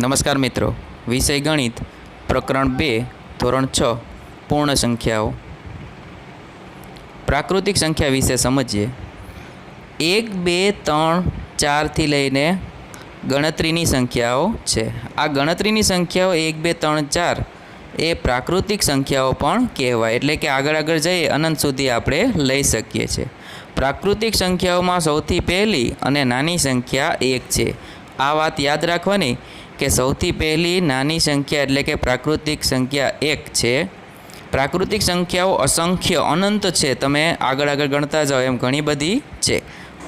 नमस्कार मित्रों, विषय गणित प्रकरण 2 धोरण 6 पूर्ण संख्याओं। प्राकृतिक संख्या विषे समझिए। 1, 2, 3, 4 थी लईने गणतरीनी संख्याओं छे। आ गणतरीनी संख्याओं 1, 2, 3, 4 ए प्राकृतिक संख्याओं पण कहेवाय। एटले के आगळ आगळ जईए अनंत सुधी आपणे लई शकीए छीए। प्राकृतिक संख्याओमां सौथी पहेली अने नानी संख्या 1 छे। आ वात याद राखवानी के सौथी पहली नानी संख्या एटले के प्राकृतिक संख्या 1 छे। प्राकृतिक संख्याओं असंख्य अनंत छे। तमे आगळ आगळ गणता जाओ एम घणी बधी छे,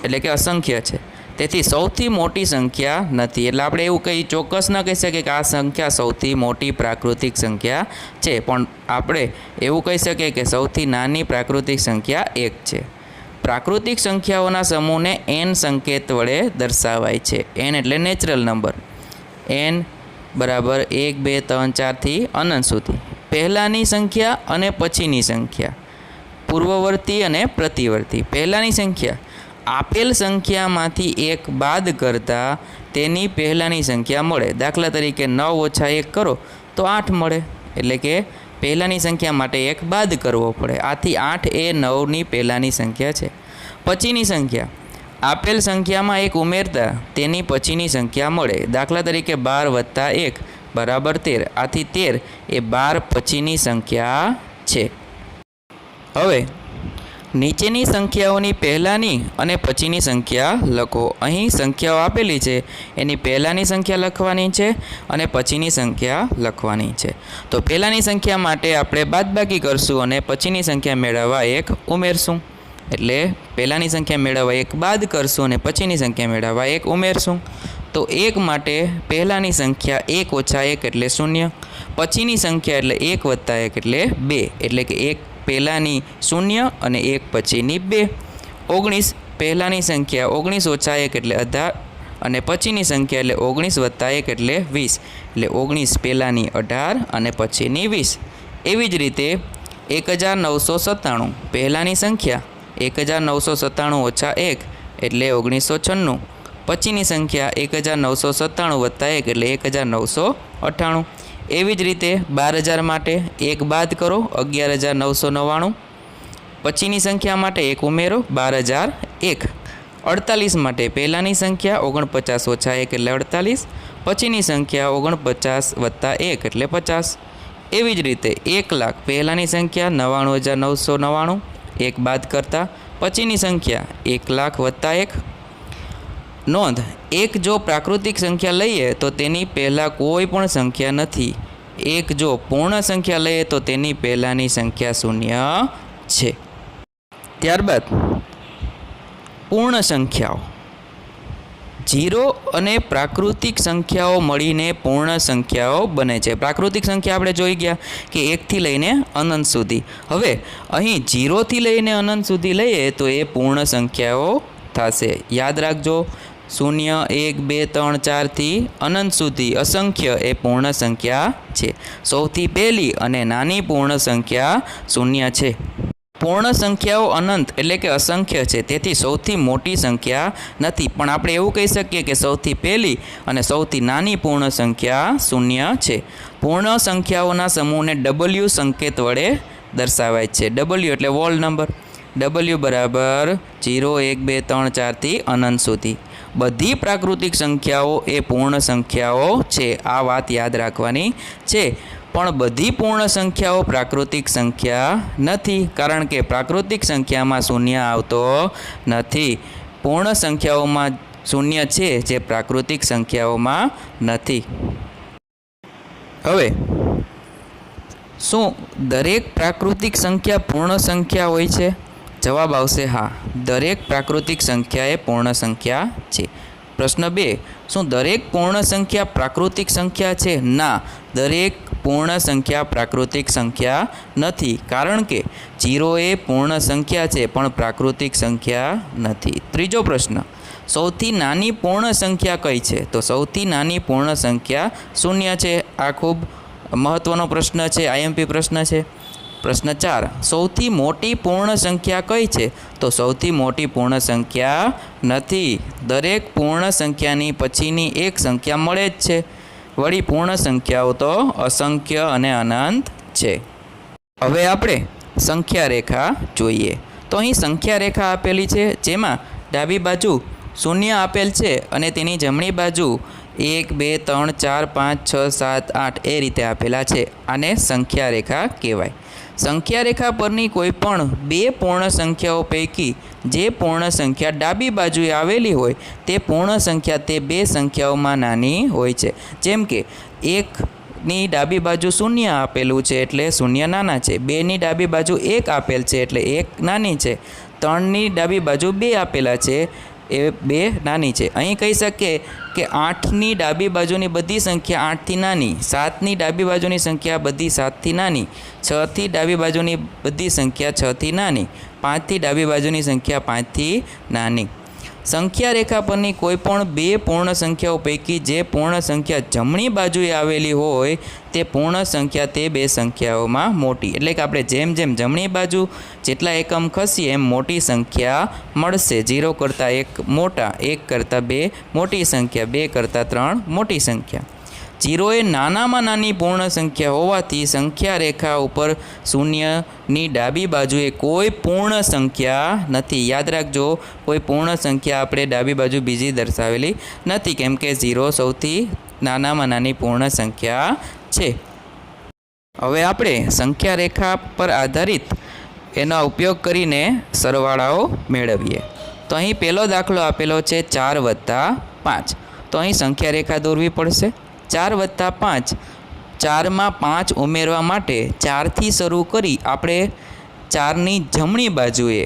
एटले के असंख्य छे। तेथी सौथी मोटी संख्या नथी। एटले आपणे एवुं कई चोक्कस न कही शकीए के आ संख्या सौथी मोटी प्राकृतिक संख्या छे, पण आपणे एवुं कही शकीए के सौथी नानी प्राकृतिक संख्या 1 छे। प्राकृतिक संख्याओना समूहने n संकेत वडे दर्शावाय छे। n एटले नेचरल नंबर। n बराबर 1, 2, 3, 4 थी अनंत सुधी। पहलानी संख्या अने पछीनी संख्या, पूर्ववर्ती अने प्रतिवर्ती। पहलानी संख्या आपेल संख्यामांथी 1 बाद करता तेनी पहलानी संख्या मळे। दाखला तरीके 9 - 1 करो तो 8 मळे। एटले के पहलानी संख्या माटे 1 बाद करवो पड़े। आथी 8 ए 9 नी पहलानी संख्या छे। पछीनी संख्या आपेल संख्या में 1 उमेरता तेनी पछीनी संख्या मळे। दाखला तरीके 12 + 1 बराबर 13। आथी 13 ए 12 पछीनी संख्या छे। हवे नीचेनी संख्याओनी पहलानी अने पछीनी संख्या लखो। अहीं संख्याओ आपेली छे, एनी पहलानी संख्या लखवानी छे अने पछीनी संख्या लखवानी छे। तो पहलानी संख्या माटे आपणे बादबाकी करशुं अने पछीनी संख्या मेळववा 1 उमेरशुं। एटले पहलानी संख्या मेळववा 1 बाद करशुं अने पछीनी संख्या मेळववा 1 उमेरशुं। तो 1 माटे पहलानी संख्या 1 - 1 एटले 0। पछीनी संख्या एटले 1 + 1 एटले 2। एटले के 1 पहलानी 0 अने 1 पछीनी 2। 19 पहलानी संख्या 19 - 1 एटले 18 अने पछीनी संख्या एटले 19 + 1 एटले 20। एटले 19 पहलानी 18 अने पछीनी 20। एवी ज रीते 1997 पहलानी संख्या 1997 - 1 एटले 1996। पछीनी संख्या 1997 + 1 एटले 1998। एवी ज रीते 12,000 माटे 1 बाद करो 11,999। पछीनी संख्या माटे 1 उमेरो 12,001। 48 माटे पहलानी संख्या 49 - 1 एटले 48। पछीनी संख्या 49 + 1 एटले 50। एवी ज रीते 1 लाख पहलानी संख्या 99,999। 1 बाद करता पछीनी संख्या 1 लाख + 1। नोंध, 1 जो प्राकृतिक संख्या लईए तो तेनी पहला कोई पण संख्या नथी। 1 जो पूर्ण संख्या लईए तो तेनी पहलानी संख्या 0 छे। त्यारबाद पूर्ण संख्याओं। 0 अने प्राकृतिक संख्याओं मळीने पूर्ण संख्याओं बने छे। प्राकृतिक संख्या आपणे जोई गया कि 1 थी लईने अनंत सुधी। हवे अहीं 0 थी लईने अनंत सुधी लईए तो ए पूर्ण संख्याओं थशे। याद राखजो, 0, 1, 2, 3, 4 थी अनंत सुधी असंख्य ए पूर्ण संख्या छे। सौथी पहली अने नानी पूर्ण संख्या 0 छे। पूर्ण संख्याओं अनंत एटले के असंख्य छे, तेथी सौथी मोटी संख्या नथी। पण आपणे एवुं कही शकीए के सौथी पहली अने सौथी नानी पूर्ण संख्या 0 छे। पूर्ण संख्याओना समूहने W संकेत वडे दर्शावाय छे। W एटले वोल नंबर। W बराबर 0, 1, 2, 3, 4 थी अनंत सुधी। बधी प्राकृतिक संख्याओं ए पूर्ण संख्याओं छे। आ वात याद राखवानी छे। पण बधी पूर्ण संख्याओं प्राकृतिक संख्या नथी, कारण के प्राकृतिक संख्या में 0 आवतो नथी। पूर्ण संख्याओं में 0 छे जे प्राकृतिक संख्याओं में नथी। हवे शुं दरेक प्राकृतिक संख्या पूर्ण संख्या होय छे? जवाब आवशे हाँ, दरेक प्राकृतिक संख्या ए पूर्ण संख्या छे। प्रश्न 2, शुं दरेक पूर्ण संख्या प्राकृतिक संख्या छे? ना, दरेक पूर्ण संख्या प्राकृतिक संख्या नथी, कारण के 0 ए पूर्ण संख्या छे पण प्राकृतिक संख्या नथी। त्रीजो प्रश्न, सौथी नानी पूर्ण संख्या कई छे? तो सौथी नानी पूर्ण संख्या 0 छे। आ खूब महत्वनो प्रश्न छे, IMP प्रश्न छे। प्रश्न 4, सौथी मोटी पूर्ण संख्या कई छे? तो सौथी मोटी पूर्ण संख्या नथी। दरेक पूर्ण संख्यानी पछीनी एक संख्या मळे ज छे। वળી पूर्ण संख्याओ तो असंख्य अने अनंत छे। हवे आपणे संख्या रेखा जोईए। तो अहीं संख्या रेखा आपेली छे, जेमां डाबी बाजू शून्य आपेल छे अने तेनी जमणी बाजू 1 2 3 4 5 6 7 8 ए रीते आपेला छे। आने संख्या रेखा कहेवाय। संख्या रेखा परनी कोईपण बे पूर्ण संख्याओ पैकी जे पूर्ण संख्या डाबी बाजुए आवेली होय ते पूर्ण संख्या ते बे संख्याओमां नानी होय छे। जेम के 1 ની ડાબી બાજુ શૂન્ય આપેલું છે એટલે શૂન્ય નાના છે, 2ની ડાબી બાજુ 1 આપેલ છે એટલે 1 નાની છે, 3ની ડાબી બાજુ 2 આપેલા છે એ 2 નાની છે। અહીં કહી શકીએ કે 8ની ડાબી બાજુની બધી સંખ્યા 8થી નાની, 7ની ડાબી બાજુની સંખ્યા બધી 7થી નાની, 6થી ડાબી બાજુની બધી સંખ્યા 6થી નાની, 5થી ડાબી બાજુની સંખ્યા 5થી નાની। संख्या रेखा परनी कोईपण बे पूर्ण संख्याओं पैकी जे पूर्ण संख्या जमणी बाजुए आवेली होय ते पूर्ण संख्या ते बे संख्याओमां मोटी, एटले के आपणे जेम जेम जमणी बाजू जेटला एकम खसीए एम मोटी संख्या मळशे। 0 करता 1 मोटा, 1 करता 2 मोटी संख्या, 2 करता 3 मोटी संख्या। 0 ए नानामां नानी पूर्ण संख्या होवाथी संख्या रेखा उपर शून्यनी डाबी बाजुए कोई पूर्ण संख्या नथी। याद राखजो, कोई पूर्ण संख्या आपणे डाबी बाजू बीजी दर्शावेली नथी, केम के 0 सौथी नानामां नानी पूर्ण संख्या छे। हवे आपणे संख्या रेखा पर आधारित एनो उपयोग करीने सरवाळाओ मेळवीए। तो अहीं पहेलो दाखलो आपेलो छे 4 + 5। तो अहीं संख्या रेखा दोरवी पड़शे। 4 + 5, 4 में 5 उमेरवा माटे 4 थी शरू करी आपणे 4ની जमणी बाजुए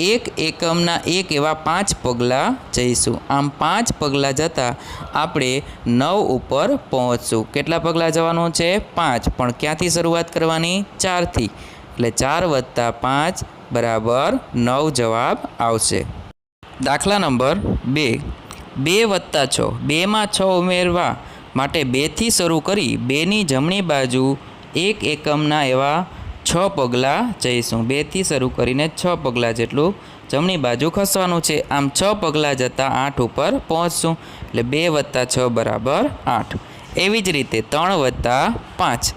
1 एकमना 1 एवा 5 पगला जईशुं। आम 5 पगला जता आपणे 9 उपर पहोंचशुं। केटला पगला जवानुं छे? 5, पण क्यांथी शरूआत करवानी? 4 थी, एटले 4 + 5 = 9 जवाब आवशे। दाखला नंबर 2, 2 + 6, 2 में 6 उमेरवा माटे 2 थी शरू करी 2ની जमणी बाजू 1 एकमना एवा 6 पगला जईशुं। 2 थी शरू करीने 6 पगला जेटलुं जमणी बाजू खसवानुं छे। आम 6 पगला जता 8 उपर पहोंचशुं, એટલે 2 + 6 = 8। एवी ज रीते 3 + 5,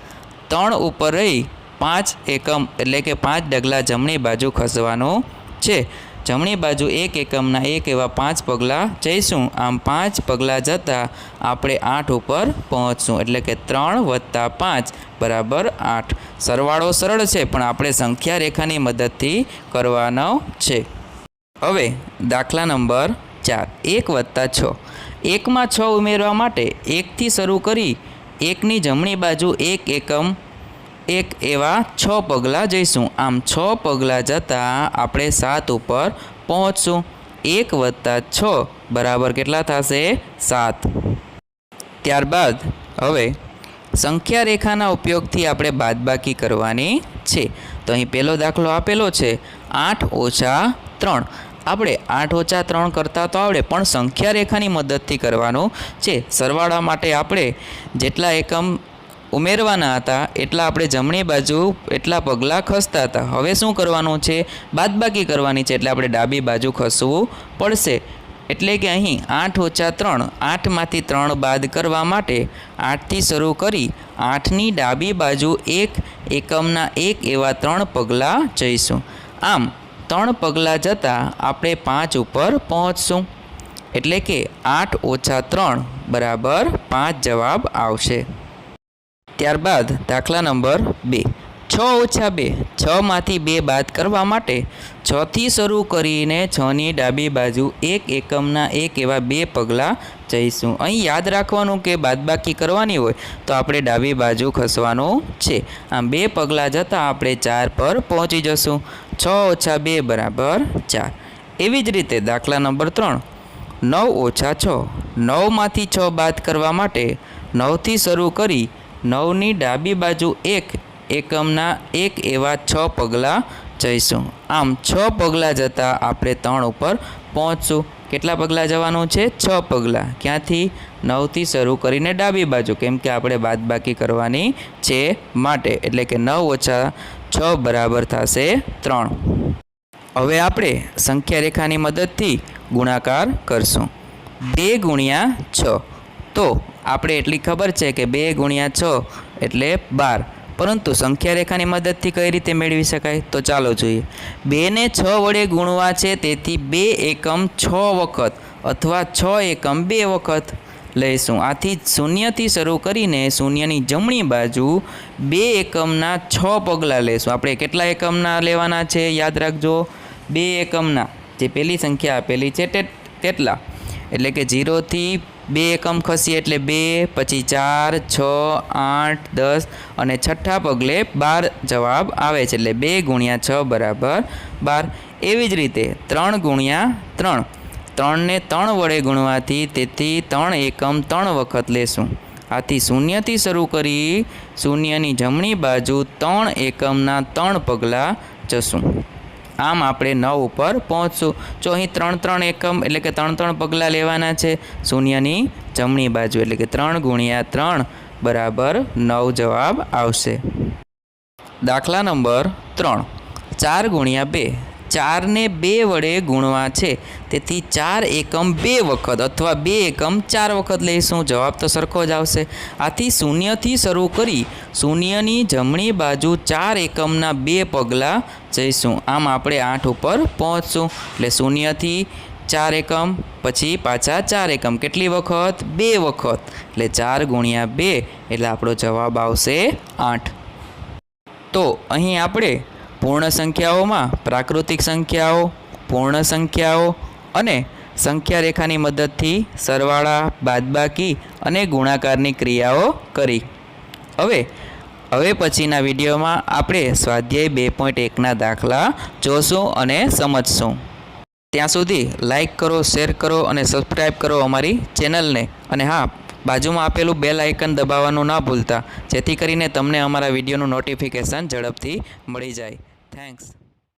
3 उपर रही 5 एकम એટલે કે 5 डगला जमणी बाजू खसवानुं छे। जमणी बाजू 1 एकमना 1 एवा 5 पगला जईशुं। आम 5 पगला जता आपणे 8 उपर पहोंचशुं, એટલે કે 3 + 5 = 8। सरवाळो सरळ छे पण आपणे संख्या रेखानी मददथी करवानो छे। हवे दाखला नंबर 4, 1 + 6, 1 में 6 उमेरवा माटे 1 थी शरू करी 1ની जमणी बाजू 1 एकम 1 एवा 6 पगला जईशुं। आम 6 पगला जता आपणे 7 उपर पहोंचशुं। 1 + 6 बराबर केटला थशे? 7। त्यारबाद हवे संख्या रेखाना उपयोगथी आपणे बादबाकी करवानी छे। तो अहीं पहेलो दाखलो आपेलो छे 8 - 3। આપણે 8 - 3 કરતા તો આવડે, પણ સંખ્યા રેખાની મદદથી કરવાનું છે। સરવાળા માટે આપણે જેટલા એકમ ઉમેરવાના હતા એટલા આપણે જમણી બાજુ એટલા પગલાં ખસતા હતા। હવે શું કરવાનું છે? બાદબાકી કરવાની છે, એટલે આપણે ડાબી બાજુ ખસવું પડશે। એટલે કે અહીં 8 - 3, 8માંથી 3 બાદ કરવા માટે 8થી શરૂ કરી 8ની ડાબી બાજુ 1 એકમના 1 એવા 3 પગલાં જઈશું। આમ 3 પગલાં જતાં આપણે 5 ઉપર પહોંચશું, એટલે કે 8 - 3 = 5 જવાબ આવશે। ત્યારબાદ દાખલા નંબર 2, 6 - 2, 6માંથી 2 બાદ કરવા માટે 6થી શરૂ કરીને 6ની ડાબી બાજુ 1 એકમના 1 એવા 2 પગલાં જઈશું। અહીં યાદ રાખવાનું કે બાદબાકી કરવાની હોય તો આપણે ડાબી બાજુ ખસવાનું છે। આમ 2 પગલાં જતાં આપણે 4 પર પહોંચી જશું। 6 - 2 = 4। એવી જ રીતે દાખલા નંબર 3, 9 - 6, 9માંથી 6 બાદ કરવા માટે 9થી શરૂ કરી 9ની ડાબી બાજુ 1 એકમના 1 એવા 6 પગલાં જઈશું। આમ 6 પગલાં જતાં આપણે 3 ઉપર પહોંચશું। કેટલા પગલાં જવાનું છે? 6 પગલાં। ક્યાંથી? 9થી શરૂ કરીને ડાબી બાજુ, કેમ કે આપણે બાદબાકી કરવાની છે માટે, એટલે કે 9 - 6 બરાબર થશે 3। હવે આપણે સંખ્યા રેખાની મદદથી ગુણાકાર કરશું। 2 × 6, તો આપણે એટલી ખબર છે કે 2 ગુણ્યા 6 એટલે 12, પરંતુ સંખ્યા રેખાની મદદથી કઈ રીતે મેળવી શકાય તો ચાલો જોઈએ. 2 ને 6 વડે ગુણવા છે, તેથી 2 એકમ 6 વખત અથવા 6 એકમ 2 વખત લઈશું. આથી શૂન્યથી શરૂ કરીને શૂન્યની જમણી બાજુ 2 એકમના 6 પગલાં લઈશું. આપણે કેટલા એકમના લેવાના છે યાદ રાખજો, 2 એકમના. જે પહેલી સંખ્યા આપેલી છે તેટલા, એટલે કે 0 થી 2 એકમ ખસીએ એટલે 2, પછી 4, 6, 8, 10 અને છઠ્ઠા પગલે 12 જવાબ આવે છે. એટલે 2 ગુણ્યા 6 બરાબર 12. એવી જ રીતે 3 ગુણ્યા 3, 3 ને 3 વડે ગુણવાથી, તેથી 3 એકમ 3 વખત લેશું. આથી શૂન્યથી શરૂ કરી શૂન્યની જમણી બાજુ 3 એકમના 3 પગલાં જશું. આમ આપણે 9 ઉપર પહોંચશું. જો અહીં 3 એકમ એટલે કે 3 પગલાં લેવાના છે શૂન્યની જમણી બાજુ, એટલે કે 3 ગુણ્યા 3 બરાબર 9 જવાબ આવશે. દાખલા નંબર 3, 4 ગુણ્યા 2. 4 ને 2 વડે ગુણવા છે, તેથી 4 એકમ 2 વખત અથવા 2 એકમ 4 વખત લઈશું. જવાબ તો સરખો જ આવશે. આથી શૂન્યથી શરૂ કરી શૂન્યની જમણી બાજુ 4 એકમના 2 પગલાં જઈશું. આમ આપણે 8 ઉપર પહોંચશું. એટલે શૂન્યથી 4 એકમ, પછી પાછા 4 એકમ, કેટલી વખત? 2 વખત. એટલે 4 ગુણ્યા 2 એટલે આપણો જવાબ આવશે 8. તો અહીં આપણે પૂર્ણ સંખ્યાઓમાં પ્રાકૃતિક સંખ્યાઓ, પૂર્ણ સંખ્યાઓ અને સંખ્યા રેખાની મદદથી સરવાળા, બાદબાકી અને ગુણાકારની ક્રિયાઓ કરી. હવે પછીના વિડીયોમાં આપણે સ્વાધ્યાય 2.1ના દાખલા જોશું અને સમજશું. ત્યાં સુધી લાઈક કરો, શેર કરો અને સબસ્ક્રાઈબ કરો અમારી ચેનલને. અને હા, બાજુમાં આપેલું બેલ આઇકન દબાવવાનું ના ભૂલતા, જેથી કરીને તમને અમારા વિડીયોનું નોટિફિકેશન ઝડપથી મળી જાય. થેન્ક્સ.